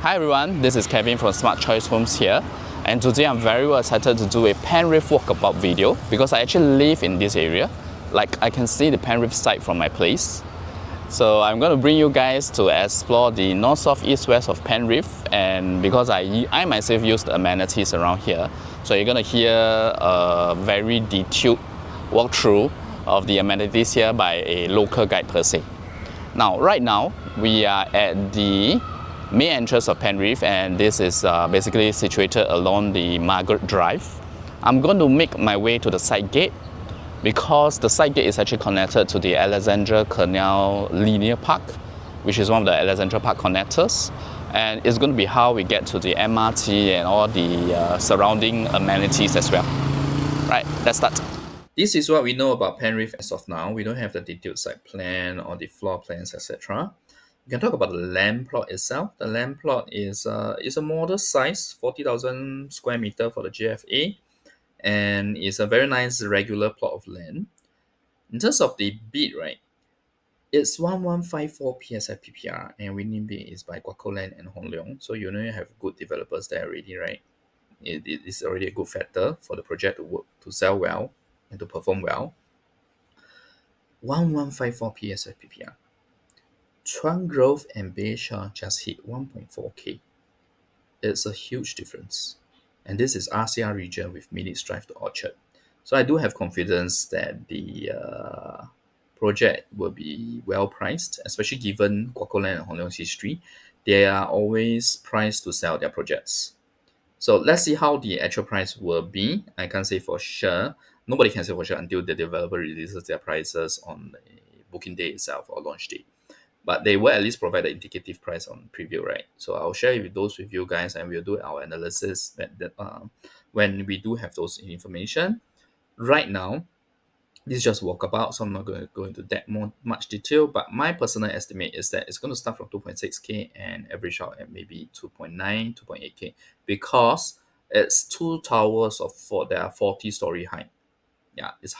Hi everyone, this is Kevin from Smart Choice Homes here, and today I'm very excited to do a Penrith walkabout video because I actually live in this area. Like I can see the Penrith site from my place. So I'm going to bring you guys to explore the north, south, east, west of Penrith, and because I myself use the amenities around here, so you're going to hear a very detailed walkthrough of the amenities here by a local guide per se. Now, right now, we are at the main entrance of Penrith, and this is basically situated along the Margaret Drive. I'm going to make my way to the side gate because the side gate is actually connected to the Alexandra Canal Linear Park, which is one of the Alexandra Park connectors, and it's going to be how we get to the MRT and all the surrounding amenities as well. Right, let's start. This is what we know about Penrith as of now. We don't have the detailed site plan or the floor plans, etc. We can talk about the land plot itself. The land plot is a modest size, 40,000 square meter for the GFA, and it's a very nice regular plot of land. In terms of the bid, right, it's 1154 PSF PPR, and winning bid is by Wonderland and Hong Leong. So you know you have good developers there already, right? It is already a good factor for the project to work, to sell well and to perform well. 1154 PSF PPR. Chuan Grove and Bayshore just hit 1.4K. It's a huge difference. And this is RCR region with minutes drive to Orchard. So I do have confidence that the project will be well priced, especially given Guacoland and Hong Leong's history. They are always priced to sell their projects. So let's see how the actual price will be. I can't say for sure. Nobody can say for sure until the developer releases their prices on the booking day itself or launch day. But they will at least provide the indicative price on preview, right? So I'll share those with you guys, and we'll do our analysis when we do have those information. Right now, this is just walkabout, so I'm not going to go into that much detail. But my personal estimate is that it's going to start from 2.6K and average out at maybe 2.9, 2.8K because it's two towers there are 40-story high. Yeah, it's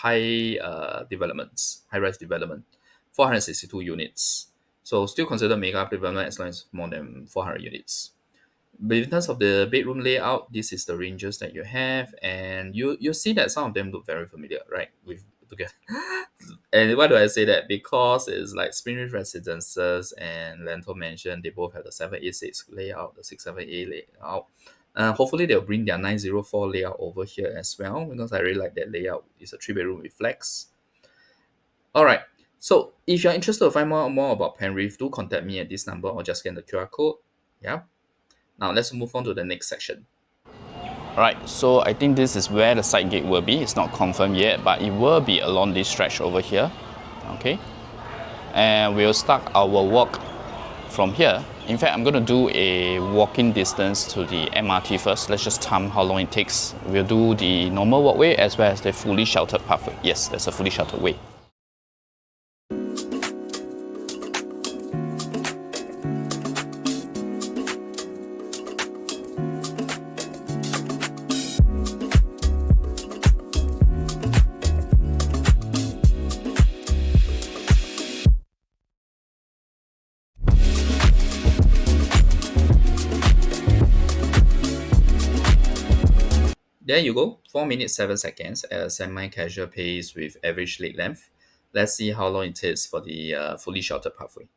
developments, high-rise development, 462 units. So still consider mega development as long as more than 400 units. But in terms of the bedroom layout, this is the ranges that you have, and you see that some of them look very familiar, right? With together. And why do I say that? Because it's like Penrith Residences and Lentor Mansion, they both have the 786 layout, the 67A layout. Hopefully they'll bring their 904 layout over here as well, because I really like that layout. It's a 3-bedroom with flex. All right. So if you're interested to find more about Penrith, do contact me at this number or just scan the QR code. Yeah. Now let's move on to the next section. Alright, so I think this is where the side gate will be. It's not confirmed yet, but it will be along this stretch over here. Okay. And we'll start our walk from here. In fact, I'm going to do a walking distance to the MRT first. Let's just time how long it takes. We'll do the normal walkway as well as the fully sheltered pathway. Yes, there's a fully sheltered way. There you go, 4 minutes 7 seconds at a semi-casual pace with average leg length. Let's see how long it takes for the fully sheltered pathway.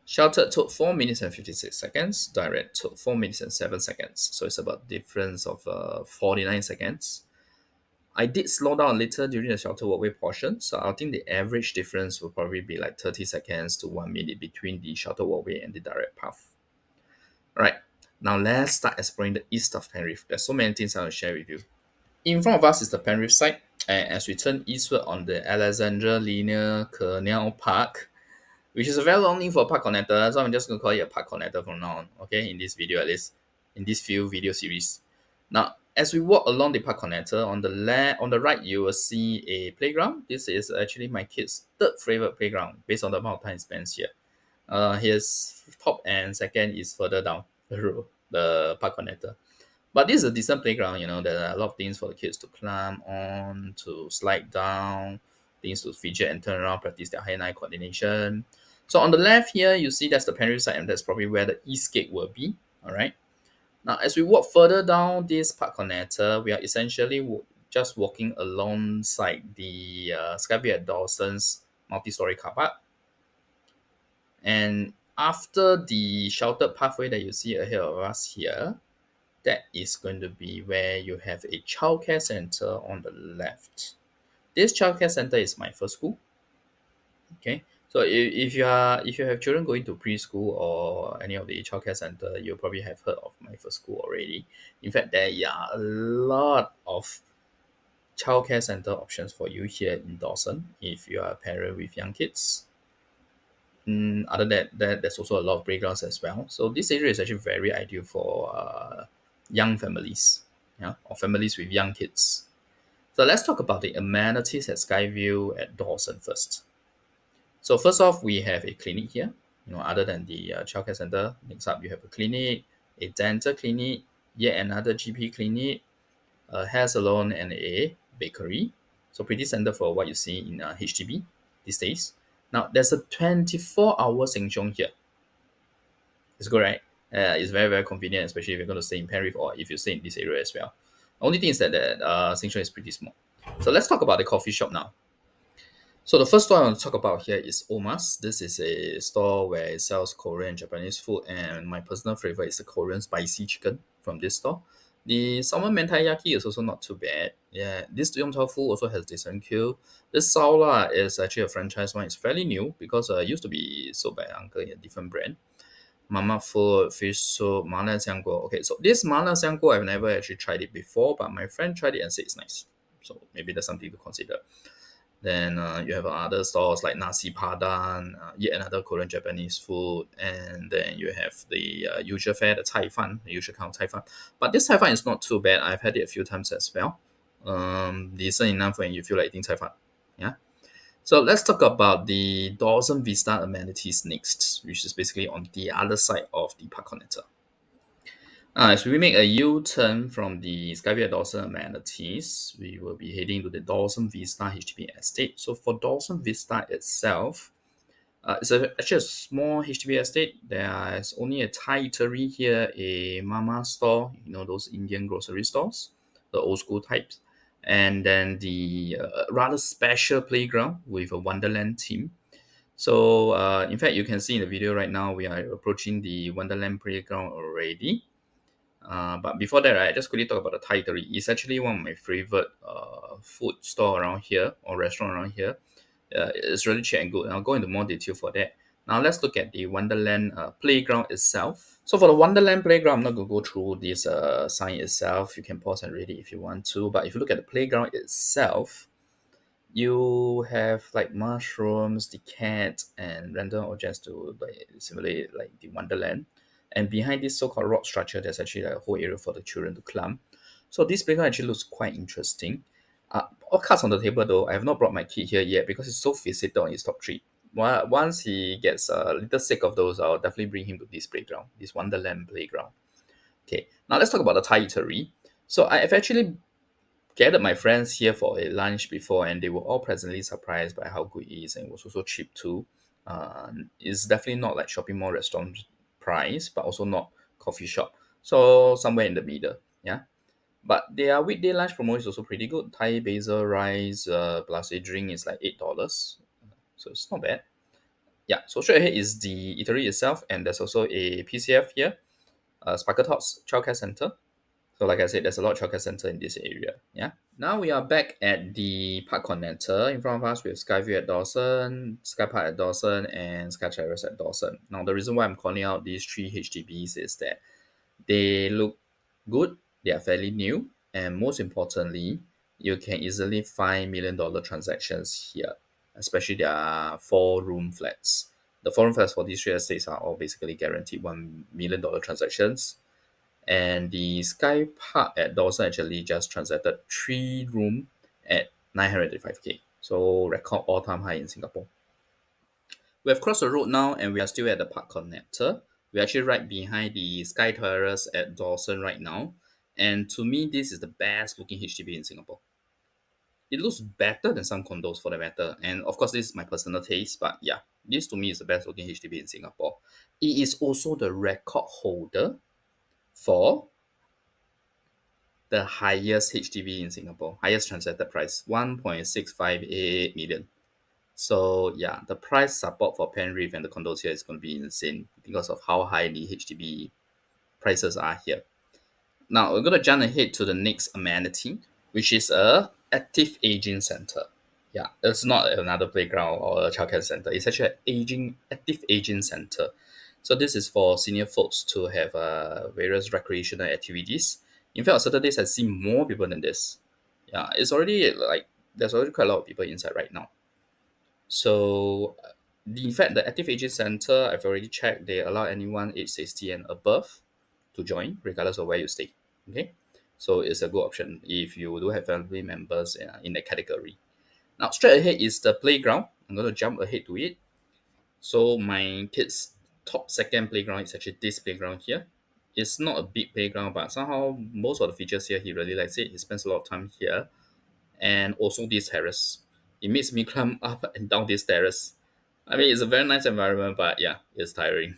Sheltered took 4 minutes and 56 seconds. Direct took 4 minutes and 7 seconds. So it's about difference of 49 seconds. I did slow down a little during the shelter walkway portion. So I think the average difference will probably be like 30 seconds to 1 minute between the shelter walkway and the direct path. Alright, now let's start exploring the east of Penrith. There's so many things I want to share with you. In front of us is the Penrith site, and as we turn eastward on the Alexandra Linear Canal Park, which is a very long name for a park connector. So I'm just going to call it a park connector from now on, okay, in this video at least, in this few video series. Now, as we walk along the park connector, on the right, you will see a playground. This is actually my kid's third favorite playground based on the amount of time spent here. His top and second is further down the road, the park connector. But this is a decent playground, there are a lot of things for the kids to climb on, to slide down, things to fidget and turn around, practice their hand-eye coordination. So on the left here, you see that's the Penrith side, and that's probably where the east gate will be, all right? Now, as we walk further down this park connector, we are essentially just walking alongside the Skyview at Dawson's multi-story car park. And after the sheltered pathway that you see ahead of us here, that is going to be where you have a childcare center on the left. This childcare center is my first school. Okay, so if you have children going to preschool or any of the childcare center, you probably have heard of my first school already. In fact, there are a lot of childcare center options for you here in Dawson if you are a parent with young kids. Other than that, there's also a lot of playgrounds as well. So this area is actually very ideal for young families, or families with young kids. So let's talk about the amenities at Skyview at Dawson first. So first off, we have a clinic here. Other than the childcare center, next up you have a clinic, a dental clinic, yet another GP clinic, a hair salon, and a bakery. So pretty standard for what you see in HDB these days. Now, there's a 24-hour Sheng Siong here. It's good, right? It's very, very convenient, especially if you're going to stay in Penrith or if you stay in this area as well. Only thing is that Sheng Siong is pretty small. So let's talk about the coffee shop now. So the first store I want to talk about here is Oma's. This is a store where it sells Korean and Japanese food, and my personal favorite is the Korean spicy chicken from this store. The salmon mentayaki is also not too bad. Yeah, this yum tofu also has decent queue. This Saola is actually a franchise one. It's fairly new because it used to be sold by uncle in a different brand. Mama food, fish soup, mala xiangguo. Okay, so this mala xiangguo I've never actually tried it before, but my friend tried it and said it's nice. So maybe that's something to consider. Then you have other stores like Nasi Padang, yet another Korean Japanese food, and then you have the usual fare, the Cai Fan, the usual kind of Cai Fan. But this Cai Fan is not too bad. I've had it a few times as well. Decent enough when you feel like eating Cai Fan. Yeah. So let's talk about the Dawson Vista amenities next, which is basically on the other side of the park connector. As we make a U-turn from the Skyview Dawson amenities, we will be heading to the Dawson Vista HDB estate. So for Dawson Vista itself, it's actually a small HDB estate. There is only a Thai eatery here, a mama store, those Indian grocery stores, the old school types, and then the rather special playground with a Wonderland theme. So in fact, you can see in the video right now, we are approaching the Wonderland playground already. But before that, I just quickly talk about the Thai eatery. It's actually one of my favorite food store around here or restaurant around here. It's really cheap and good. I'll go into more detail for that. Now let's look at the Wonderland playground itself. So for the Wonderland playground, I'm not going to go through this sign itself. You can pause and read it if you want to. But if you look at the playground itself, you have like mushrooms, the cat, and random objects to like simulate like the Wonderland. And behind this so-called rock structure, there's actually like a whole area for the children to climb. So this playground actually looks quite interesting. All cards on the table though, I have not brought my kid here yet because it's so fixated on his top three. Once he gets a little sick of those, I'll definitely bring him to this playground, this Wonderland playground. Okay, now let's talk about the Thai eatery. So I've actually gathered my friends here for a lunch before, and they were all pleasantly surprised by how good it is, and it was also cheap too. It's definitely not like shopping mall restaurant price, but also not coffee shop. So somewhere in the middle, yeah. But their weekday lunch promo is also pretty good. Thai basil rice plus a drink is like $8, so it's not bad. Yeah. So straight ahead is the eatery itself, and there's also a PCF here, Sparkle Tots Childcare Center. So like I said, there's a lot of childcare center in this area. Yeah. Now we are back at the park connector. In front of us, we have Skyview at Dawson, Sky Park at Dawson, and Sky Terrace at Dawson. Now the reason why I'm calling out these three HDBs is that they look good, they are fairly new, and most importantly, you can easily find $1 million transactions here, especially their 4-room flats. The foreign flats for these real estates are all basically guaranteed $1 million transactions. And the Sky Park at Dawson actually just transacted 3 room at 905K. So record all-time high in Singapore. We have crossed the road now and we are still at the Parc connector. We're actually right behind the Sky Terrace at Dawson right now. And to me, this is the best looking HDB in Singapore. It looks better than some condos for the matter. And of course, this is my personal taste, but yeah, this to me is the best looking HDB in Singapore. It is also the record holder for the highest HDB in Singapore, highest transacted price, 1.658 million. So yeah, the price support for Penrith and the condos here is going to be insane because of how high the HDB prices are here. Now we're going to jump ahead to the next amenity, which is a active aging center. Yeah, it's not another playground or a childcare center. It's actually an active aging center. So this is for senior folks to have various recreational activities. In fact, on Saturdays I see more people than this. Yeah, it's already like there's already quite a lot of people inside right now. So, in fact, the active aging center, I've already checked, they allow anyone age 60 and above to join, regardless of where you stay. Okay, so it's a good option if you do have family members in that category. Now, straight ahead is the playground. I'm going to jump ahead to it. So, my kids' top second playground is actually this playground here. It's not a big playground, but somehow most of the features here he really likes it. He spends a lot of time here, and also this terrace. It makes me climb up and down this terrace. I mean, it's a very nice environment, but yeah, it's tiring.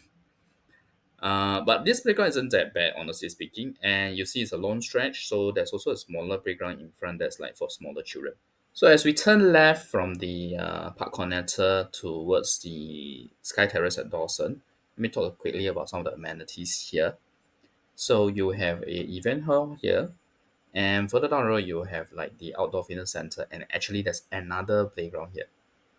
But this playground isn't that bad, honestly speaking. And you see, it's a long stretch, so there's also a smaller playground in front that's like for smaller children. So as we turn left from the Parc connector towards the Sky Terrace at Dawson, let me talk quickly about some of the amenities here. So you have a event hall here, and further down the road, you have like the outdoor fitness center, and actually there's another playground here,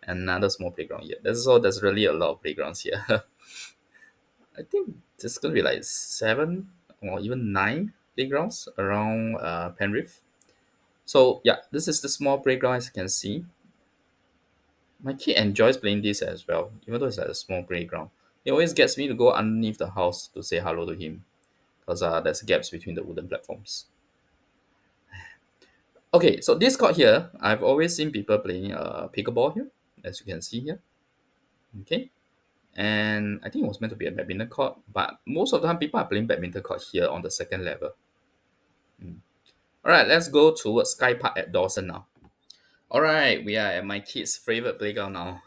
another small playground here. There's really a lot of playgrounds here. I think there's gonna be like 7 or even 9 playgrounds around Penrith. So yeah, this is the small playground as you can see. My kid enjoys playing this as well, even though it's like a small playground. He always gets me to go underneath the house to say hello to him because there's gaps between the wooden platforms. Okay, so this court here, I've always seen people playing pickleball here, as you can see here. Okay, and I think it was meant to be a badminton court, but most of the time people are playing badminton court here on the second level. All right, let's go towards Sky Park at Dawson now. All right, we are at my kid's favorite playground now.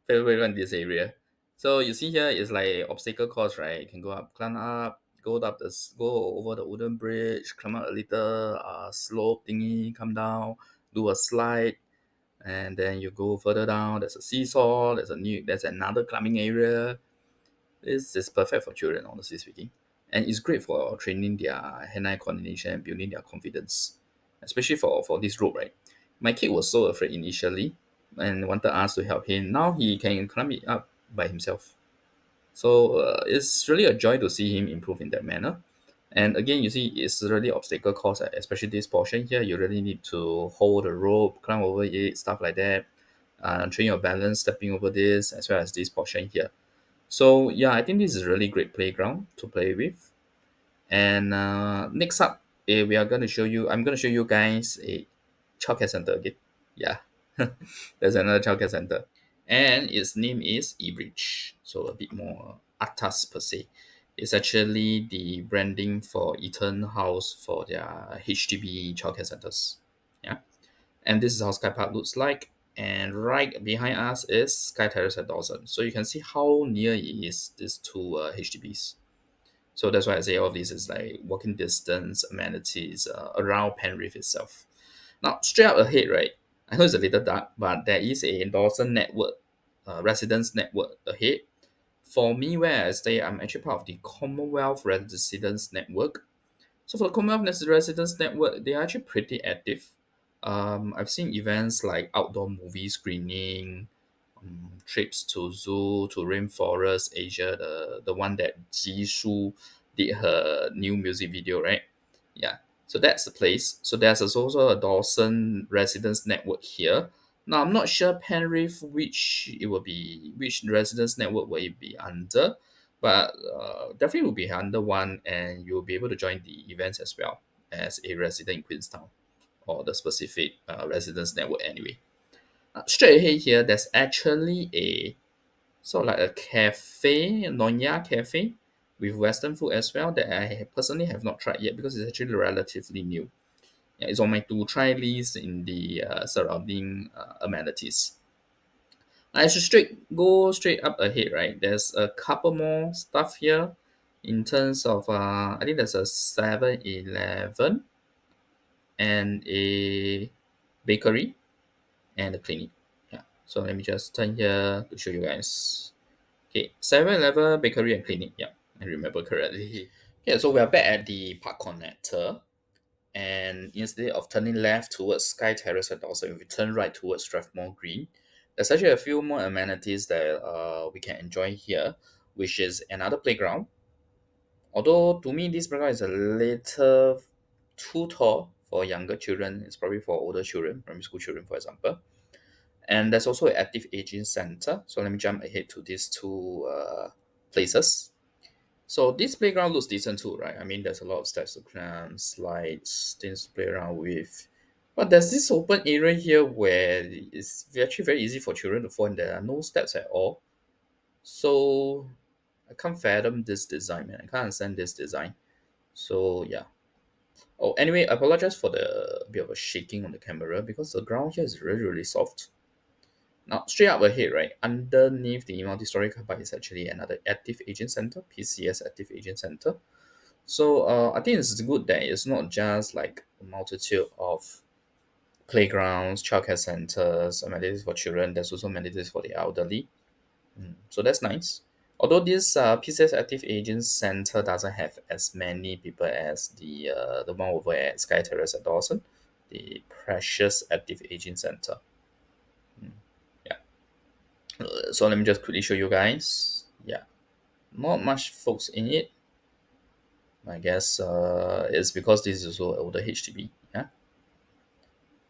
Favorite playground in this area. So you see here is like obstacle course, right? You can go up, climb up, go over the wooden bridge, climb up a little slope thingy, come down, do a slide, and then you go further down. There's a seesaw. There's another climbing area. This is perfect for children, honestly speaking, and it's great for training their hand-eye coordination and building their confidence, especially for this rope, right? My kid was so afraid initially and wanted us to help him. Now he can climb it up by himself. So it's really a joy to see him improve in that manner. And again, you see, it's really obstacle course, especially this portion here. You really need to hold the rope, climb over it, stuff like that. Train your balance, stepping over this, as well as this portion here. So yeah, I think this is a really great playground to play with. And next up, I'm going to show you guys a childcare center again. Yeah, there's another childcare center. And its name is eBridge. So a bit more atas per se. It's actually the branding for Eaton House for their HDB childcare centers. Yeah. And this is how Sky Park looks like. And right behind us is Sky Terrace at Dawson. So you can see how near it is these two HDBs. So that's why I say all of this is like walking distance amenities around Penrith itself. Now, straight up ahead, right? I know it's a little dark, but there is a Dawson network, residence network ahead. For me, where I stay, I'm actually part of the Commonwealth Residence Network. So for the Commonwealth Residence Network, they are actually pretty active. I've seen events like outdoor movie screening, trips to zoo, to Rainforest Asia, the one that Jisoo did her new music video, right? Yeah. So that's the place. So there's also a Dawson Residence Network here. Now I'm not sure Penrith which residence network will it be under, but definitely will be under one, and you'll be able to join the events as well as a resident in Queenstown or the specific residence network anyway. Straight ahead here, there's actually a sort of like a cafe, Nonya cafe, with Western food as well that I personally have not tried yet because it's actually relatively new. Yeah, it's on my to try list in the surrounding amenities. I should go straight up ahead, right? There's a couple more stuff here in terms of I think there's a 7-Eleven and a bakery and a clinic. Yeah. So let me just turn here to show you guys. Okay, 7-Eleven, bakery and clinic. Yeah, I remember correctly. Yeah, so we are back at the Park Connector. And instead of turning left towards Sky Terrace at Dawson, we turn right towards Strathmore Green. There's actually a few more amenities that we can enjoy here, which is another playground. Although to me, this playground is a little too tall for younger children. It's probably for older children, primary school children, for example. And there's also an active aging center. So let me jump ahead to these two places. So this playground looks decent too, right? I mean, there's a lot of steps to climb, slides, things to play around with. But there's this open area here where it's actually very easy for children to fall, and there are no steps at all. So I can't fathom this design, man. I can't understand this design. So yeah. Oh, anyway, I apologize for the bit of a shaking on the camera because the ground here is really, really soft. Now, straight up ahead, right, underneath the multi-story car park is actually another active agent center, PCS active agent center. So I think it's good that it's not just like a multitude of playgrounds, childcare centers, amenities for children. There's also amenities for the elderly. So that's nice. Although this PCS Active Agent Center doesn't have as many people as the one over at Sky Terrace at Dawson, the Precious Active Agent Center. Yeah. So let me just quickly show you guys. Yeah, not much folks in it. I guess it's because this is also older HDB. Yeah.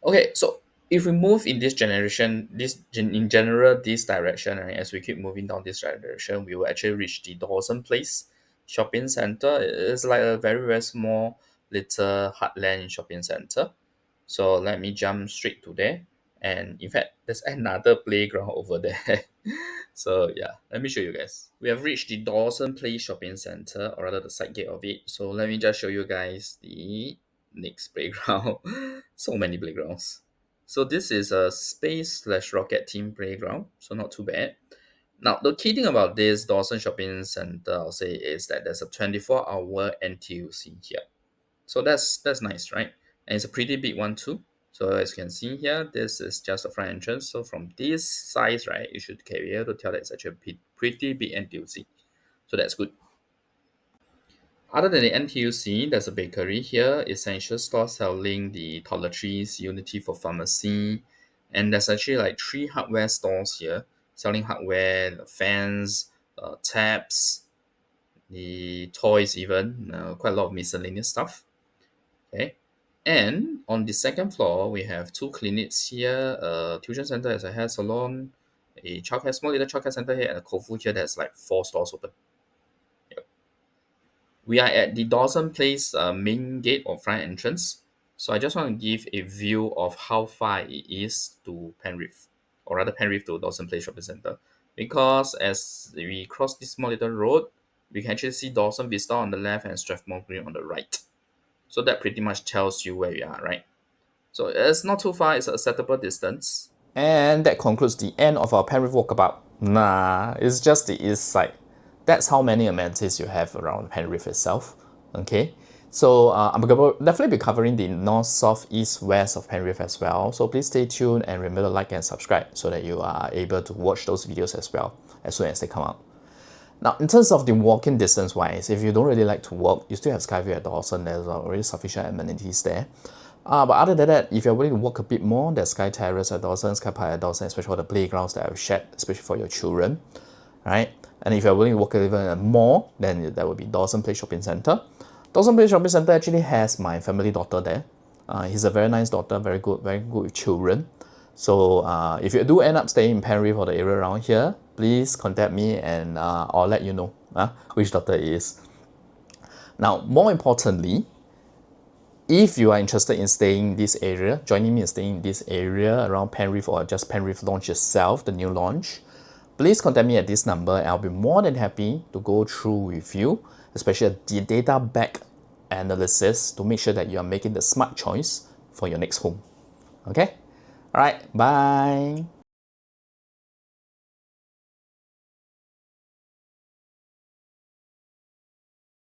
Okay, so if we move in this generation, in general, this direction, right, as we keep moving down this direction, we will actually reach the Dawson Place shopping center. It's like a very, very small little heartland shopping center. So let me jump straight to there. And in fact, there's another playground over there. So yeah, let me show you guys. We have reached the Dawson Place shopping center, or rather the side gate of it. So let me just show you guys the next playground. So many playgrounds. So this is a space slash rocket team playground. So not too bad. Now the key thing about this Dawson shopping center, I'll say, is that there's a 24-hour NTUC here. So that's nice, right? And it's a pretty big one too. So as you can see here, this is just the front entrance. So from this size, right, you should be able to tell that it's actually a pretty big NTUC. So that's good. Other than the NTUC, there's a bakery here, essential store selling the toiletries, Unity for pharmacy, and there's actually like 3 hardware stores here selling hardware, fans, taps, the toys even, quite a lot of miscellaneous stuff. Okay. And on the second floor, we have 2 clinics here, a tuition center as a hair salon, a childcare, small little childcare center here, and a Kofu here that's like 4 stores open. Yep. We are at the Dawson Place main gate or front entrance. So I just want to give a view of how far it is to Penrith, or rather Penrith to Dawson Place Shopping Centre. Because as we cross this small little road, we can actually see Dawson Vista on the left and Strathmore Green on the right. So that pretty much tells you where we are, right? So it's not too far, it's a acceptable distance. And that concludes the end of our Penrith walkabout. Nah, it's just the east side. That's how many amenities you have around Penrith itself. Okay, so I'm going to definitely be covering the north, south, east, west of Penrith as well. So please stay tuned and remember to like and subscribe so that you are able to watch those videos as well as soon as they come out. Now, in terms of the walking distance wise, if you don't really like to walk, you still have Skyview at Dawson. There's already sufficient amenities there. But other than that, if you're willing to walk a bit more, there's Sky Terrace at Dawson, Sky Park at Dawson, especially for the playgrounds that I've shared, especially for your children, right? And if you're willing to walk even more, then that would be Dawson Place Shopping Centre. Dawson Place Shopping Centre actually has my family daughter there. He's a very nice daughter, very good with children. So if you do end up staying in Penrith or the area around here, please contact me and I'll let you know which doctor it is. Now, more importantly, if you are interested in staying in this area, joining me in staying in this area around Penrith or just Penrith launch itself, the new launch, please contact me at this number and I'll be more than happy to go through with you, especially the data back analysis to make sure that you are making the smart choice for your next home. Okay? All right, bye.